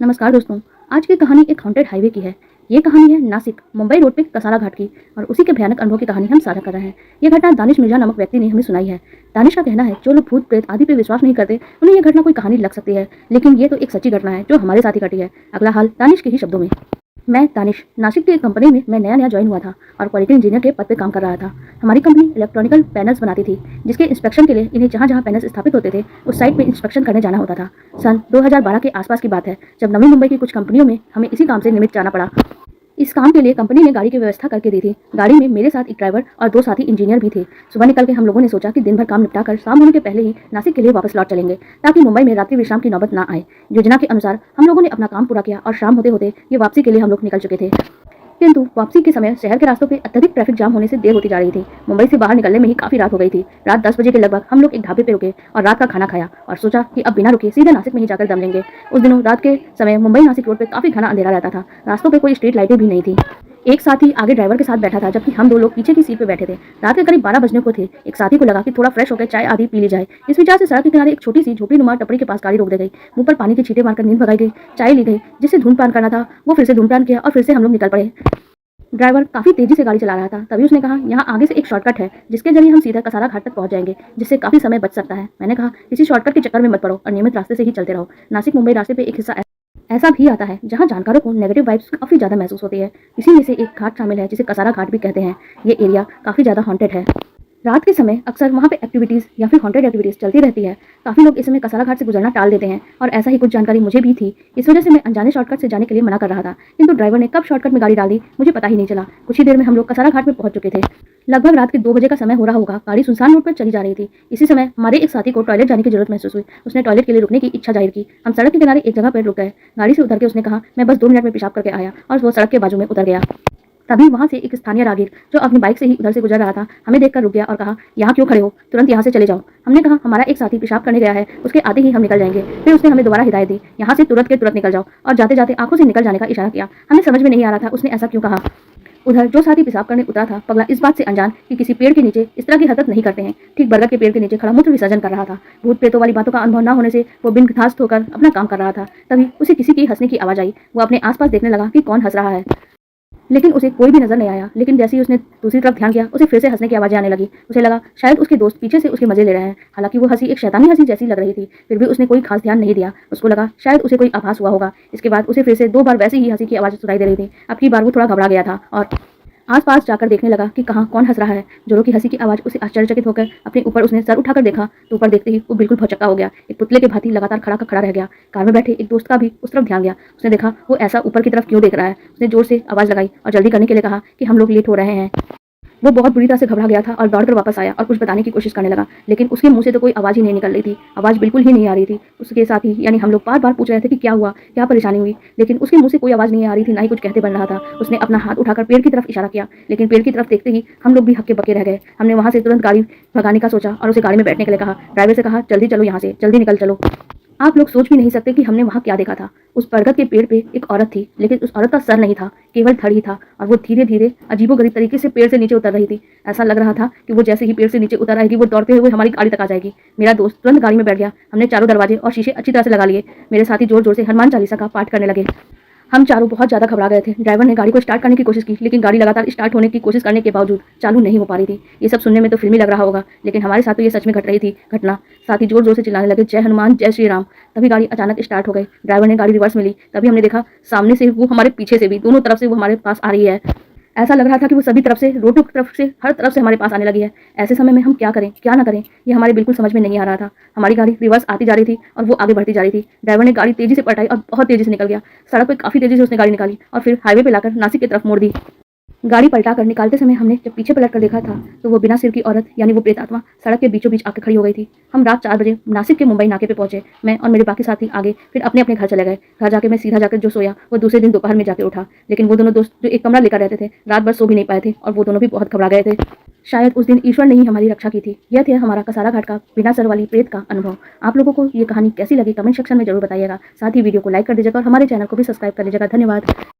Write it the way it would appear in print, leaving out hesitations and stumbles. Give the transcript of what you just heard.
नमस्कार दोस्तों। आज की कहानी एक हॉन्टेड हाईवे की है। ये कहानी है नासिक मुंबई रोड पे कसारा घाट की और उसी के भयानक अनुभव की कहानी हम साझा कर रहे हैं। ये घटना दानिश मिर्जा नामक व्यक्ति ने हमें सुनाई है। दानिश का कहना है जो लोग भूत प्रेत आदि पे विश्वास नहीं करते उन्हें यह घटना कोई कहानी लग सकती है, लेकिन ये तो एक सच्ची घटना है जो हमारे साथ ही घटी है। अगला हाल दानिश के ही शब्दों में। मैं दानिश, नासिक की एक कंपनी में मैं नया ज्वाइन हुआ था और क्वालिटी इंजीनियर के पद पे काम कर रहा था। हमारी कंपनी इलेक्ट्रॉनिकल पैनल्स बनाती थी, जिसके इंस्पेक्शन के लिए इन्हें जहाँ जहाँ पैनल्स स्थापित होते थे उस साइट पे इंस्पेक्शन करने जाना होता था। सन 2012 के आसपास की बात है, जब नवी मुंबई की कुछ कंपनियों में हमें इसी काम से निमित्त जाना पड़ा। इस काम के लिए कंपनी ने गाड़ी की व्यवस्था करके दी थी। गाड़ी में मेरे साथ एक ड्राइवर और दो साथी इंजीनियर भी थे। सुबह निकल के हम लोगों ने सोचा कि दिन भर काम निपटा कर शाम होने के पहले ही नासिक के लिए वापस लौट चलेंगे, ताकि मुंबई में रात्रि विश्राम की नौबत ना आए। योजना के अनुसार हम लोगों ने अपना काम पूरा किया और शाम होते होते ये वापसी के लिए हम लोग निकल चुके थे। किंतु वापसी के समय शहर के रास्तों पे अत्यधिक ट्रैफिक जाम होने से देर होती जा रही थी। मुंबई से बाहर निकलने में ही काफी रात हो गई थी। रात 10 बजे के लगभग हम लोग एक ढाबे पे रुके और रात का खाना खाया और सोचा कि अब बिना रुके सीधे नासिक में ही जाकर दम लेंगे। उस दिनों रात के समय मुंबई नासिक रोड पे काफी घना अंधेरा रहता था। रास्तों पे कोई स्ट्रीट लाइटें भी नहीं थी। एक साथी आगे ड्राइवर के साथ बैठा था, जबकि हम दो लोग पीछे की सीट पे बैठे थे। रात के करीब 12 बजने को थे। एक साथी को लगा कि थोड़ा फ्रेश होकर चाय आदि पी ली जाए। इस विचार से सड़क के किनारे एक छोटी सी झोपड़ी नुमा टपरी के पास गाड़ी रोक दी गई। मुंह पर पानी के छींटे मारकर नींद भगाई गई। चाय ली गई। जिससे धूम्रपान करना था वो फिर से धूम्रपान किया और फिर से हम लोग निकल पड़े। ड्राइवर काफी तेजी से गाड़ी चला रहा था। तभी उसने कहा, यहाँ आगे से एक शॉर्टकट है जिसके जरिए हम सीधा कसारा घाट तक पहुंच जाएंगे, जिससे काफी समय बच सकता है। मैंने कहा, किसी शॉर्टकट के चक्कर में मत पड़ो और नियमित रास्ते से ही चलते रहो। नासिक मुंबई रास्ते पे एक हिस्सा ऐसा भी आता है जहां जानकारों को नेगेटिव वाइब्स काफी ज्यादा महसूस होती है। इसी में से एक घाट शामिल है जिसे कसारा घाट भी कहते हैं। ये एरिया काफी ज्यादा हॉन्टेड है। रात के समय अक्सर वहाँ पे एक्टिविटीज़ या फिर हॉन्टेड एक्टिविटीज़ चलती रहती है। काफ़ी लोग इस समय कसारा घाट से गुजरना टाल देते हैं और ऐसा ही कुछ जानकारी मुझे भी थी। इस वजह से मैं अनजाने शॉर्टकट से जाने के लिए मना कर रहा था, किंतु ड्राइवर ने कब शॉर्टकट में गाड़ी डाल दी मुझे पता ही नहीं चला। कुछ ही देर में हम लोग कसारा घाट में पहुंच चुके थे। लगभग रात के 2 बजे का समय हो रहा होगा। गाड़ी सुनसान रोड पर चली जा रही थी। इसी समय हमारे एक साथी को टॉयलेट जाने की जरूरत महसूस हुई। उसने टॉयलेट के लिए रुकने की इच्छा जाहिर की। हम सड़क के किनारे एक जगह पर रुक गए। गाड़ी से उतर के उसने कहा, मैं बस 2 मिनट में पेशाब करके आया, और वो सड़क के बाजू में उतर गया। तभी वहां से एक स्थानीय राहगीर जो अपनी बाइक से ही उधर से गुजर रहा था हमें देखकर रुक गया और कहा, यहाँ क्यों खड़े हो, तुरंत यहाँ से चले जाओ। हमने कहा, हमारा एक साथी पेशाब करने गया है, उसके आते ही हम निकल जाएंगे। फिर उसने हमें दोबारा हिदायत दी, यहाँ से तुरंत के तुरंत निकल जाओ, और जाते जाते आंखों से निकल जाने का इशारा किया। हमें समझ में नहीं आ रहा था उसने ऐसा क्यों कहा। उधर जो साथी पेशाब करने उतरा था पगला इस बात से अनजान कि किसी पेड़ के नीचे इस तरह की हरकत नहीं करते हैं। ठीक बरगद के पेड़ के नीचे खड़ा मूत्र विसर्जन कर रहा था। भूत प्रेतों वाली बातों का अनुभव न होने से वो बिन घास होकर अपना काम कर रहा था। तभी उसे किसी की हंसने की आवाज आई। वो अपने आसपास देखने लगा कि कौन हंस रहा है, लेकिन उसे कोई भी नजर नहीं आया। लेकिन जैसे ही उसने दूसरी तरफ ध्यान किया, उसे फिर से हंसने की आवाजें आने लगी। उसे लगा शायद उसके दोस्त पीछे से उसके मजे ले रहे हैं। हालांकि वो हंसी एक शैतानी हंसी जैसी लग रही थी, फिर भी उसने कोई खास ध्यान नहीं दिया। उसको लगा शायद उसे कोई आभास हुआ होगा। इसके बाद उसे फिर से 2 बार वैसी ही हंसी की आवाज सुनाई दे रही थी। अब की बार वो थोड़ा घबरा गया था और आसपास जाकर देखने लगा कि कहाँ कौन हंस रहा है। जोरों की हंसी की आवाज उसे आश्चर्यचकित होकर अपने ऊपर उसने सर उठाकर देखा, तो ऊपर देखते ही वो बिल्कुल भौचक्का हो गया। एक पुतले के भांति लगातार खड़ा का खड़ा रह गया। कार में बैठे एक दोस्त का भी उस तरफ ध्यान गया। उसने देखा वो ऐसा ऊपर की तरफ क्यों देख रहा है। उसने जोर से आवाज लगाई और जल्दी करने के लिए कहा कि हम लोग लेट हो रहे हैं। वो बहुत बुरी तरह से घबरा गया था और दौड़कर वापस आया और कुछ बताने की कोशिश करने लगा, लेकिन उसके मुंह से तो कोई आवाज ही नहीं निकल रही थी। आवाज बिल्कुल ही नहीं आ रही थी। उसके साथ ही यानी हम लोग बार बार पूछ रहे थे कि क्या हुआ, क्या परेशानी हुई, लेकिन उसके मुंह से कोई आवाज नहीं आ रही थी, ना ही कुछ कहते बन रहा था। उसने अपना हाथ उठाकर पेड़ की तरफ इशारा किया, लेकिन पेड़ की तरफ देखते ही हम लोग भी हक्के बक्के रह गए। हमने वहां से तुरंत गाड़ी भगाने का सोचा और उसे गाड़ी में बैठने के लिए कहा। ड्राइवर से कहा, जल्दी चलो, यहाँ से जल्दी निकल चलो। आप लोग सोच भी नहीं सकते कि हमने वहाँ क्या देखा था। उस बरगद के पेड़ पे एक औरत थी, लेकिन उस औरत का सर नहीं था, केवल धड़ ही था, और वो धीरे धीरे अजीबोगरीब तरीके से पेड़ से नीचे उतर रही थी। ऐसा लग रहा था कि वो जैसे ही पेड़ से नीचे उतर आएगी वो दौड़ते हुए हमारी गाड़ी तक आ जाएगी। मेरा दोस्त तुरंत गाड़ी में बैठ गया। हमने चारों दरवाजे और शीशे अच्छी तरह से लगा लिए। मेरे साथी जोर जोर से हनुमान चालीसा का पाठ करने लगे। हम चारों बहुत ज़्यादा घबरा गए थे। ड्राइवर ने गाड़ी को स्टार्ट करने की कोशिश की, लेकिन गाड़ी लगातार स्टार्ट होने की कोशिश करने के बावजूद चालू नहीं हो पा रही थी। ये सब सुनने में तो फिल्मी लग रहा होगा, लेकिन हमारे साथ तो ये सच में घट रही थी घटना। साथ ही जोर जोर से चिल्लाने लगे, जय हनुमान जय श्री राम। तभी गाड़ी अचानक स्टार्ट हो गई। ड्राइवर ने गाड़ी रिवर्स में ली। तभी हमने देखा सामने से वो हमारे पीछे से भी, दोनों तरफ से वो हमारे पास आ रही है। ऐसा लग रहा था कि वो सभी तरफ से, रोड की तरफ से, हर तरफ से हमारे पास आने लगी है। ऐसे समय में हम क्या करें क्या ना करें, ये हमारे बिल्कुल समझ में नहीं आ रहा था। हमारी गाड़ी रिवर्स आती जा रही थी और वो आगे बढ़ती जा रही थी। ड्राइवर ने गाड़ी तेजी से पलटाई और बहुत तेजी से निकल गया। सड़क पर काफी तेजी से उसने गाड़ी निकाली और फिर हाईवे पे लाकर नासिक की तरफ मोड़ दी। गाड़ी पलटा कर निकालते समय हमने जब पीछे पलट कर देखा था तो वो बिना सिर की औरत यानी वो प्रेत आत्मा सड़क के बीचों बीच आके खड़ी हो गई थी। हम रात 4 बजे नासिक के मुंबई नाके पे पहुंचे। मैं और मेरे बाकी साथी आगे फिर अपने अपने घर चले गए। घर जाके मैं सीधा जाकर जो सोया वो दूसरे दिन दोपहर में जाके उठा, लेकिन वो दोनों दोस्त जो एक कमरा लेकर रहते थे रात भर सो भी नहीं पाए थे और वो दोनों भी बहुत घबरा गए थे। शायद उस दिन ईश्वर ने ही हमारी रक्षा की थी। यह था हमारा कसारा घाट का बिना सर वाली प्रेत का अनुभव। आप लोगों को ये कहानी कैसी लगी कमेंट सेक्शन में जरूर बताइएगा। साथ ही वीडियो को लाइक कर दीजिएगा और हमारे चैनल को भी सब्सक्राइब कर लीजिएगा। धन्यवाद।